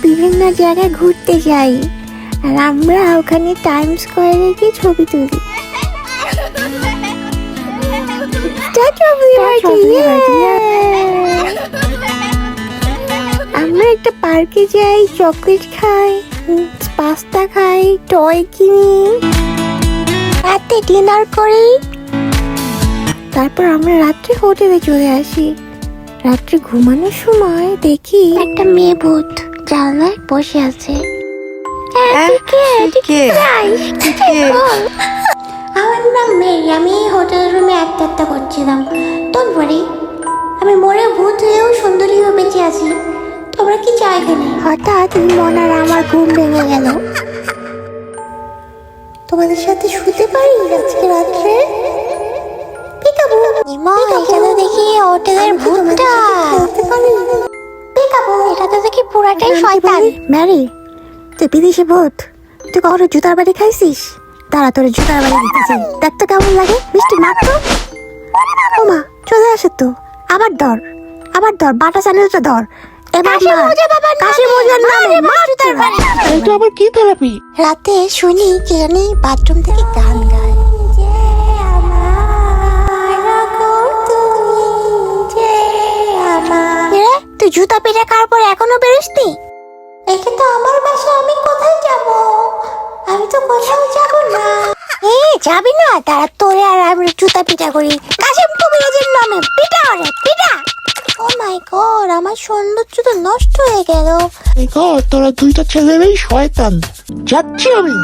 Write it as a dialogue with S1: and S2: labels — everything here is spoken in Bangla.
S1: বিভিন্ন জায়গায় ঘুরতে যাই, আর আমরা ওখানে টাইম স্কোয়ারে গিয়ে ছবি তুলি। আমরা একটা পার্কে যাই, চকলেট খাই, পাস্তা খাই, টয় কিনি, রাতে ডিনার করি, তারপর আমরা রাত্রে হোটেলে চলে আসি। রাত্রে ঘুমানোর সময় দেখি একটা মেয়ে ভূত জানলায় বসে আছে। আমার নাম মেরি, আমি হোটেল রুমে একটা করছিলাম। ডোন্ট ওয়ারি, আমি মরে ভূত হয়েও সুন্দরী হয়ে বেঁচে আছি। তোমরা কি চাও এখানে? হঠাৎ মনার আমার ঘুম ভেঙে গেল। তোমাদের সাথে শুতে পারি আজকে রাত্রে? এখানে দেখি হোটেলের ভূতটা। এটা তো দেখি পুরাটাই শয়তান। ম্যারি, তুই বিদেশি ভূত, তুই কখনো জুতার বাড়ি খাইছিস? তারা তোর জুতার বাড়ি দিতেছে, দেখতে কেমন লাগে? মিষ্টি মাত্র। ও মা, চলে আসে তো। আবার ধর, বাটা চ্যানেলটা ধর। রাতে শুনি কে জানি বাথরুম থেকে গান গায়। তুই জুতা পেটে খাওয়ার পর এখনো বেরোসনি? এটা তো আমার বাসা, আমি কোথায় যাব? আমি তো কোথাও যাব না। যাবি না? তারা তোরে আর আমি জুতা পিটা করি কাশেম কবিরাজের নামে। পিটা ওরে, পিটা। ও মাই গড, আমার সৌন্দর্য তো নষ্ট হয়ে গেল।
S2: তোরা দুইটা ছেলেরই শয়তান। যাচ্ছি আমি।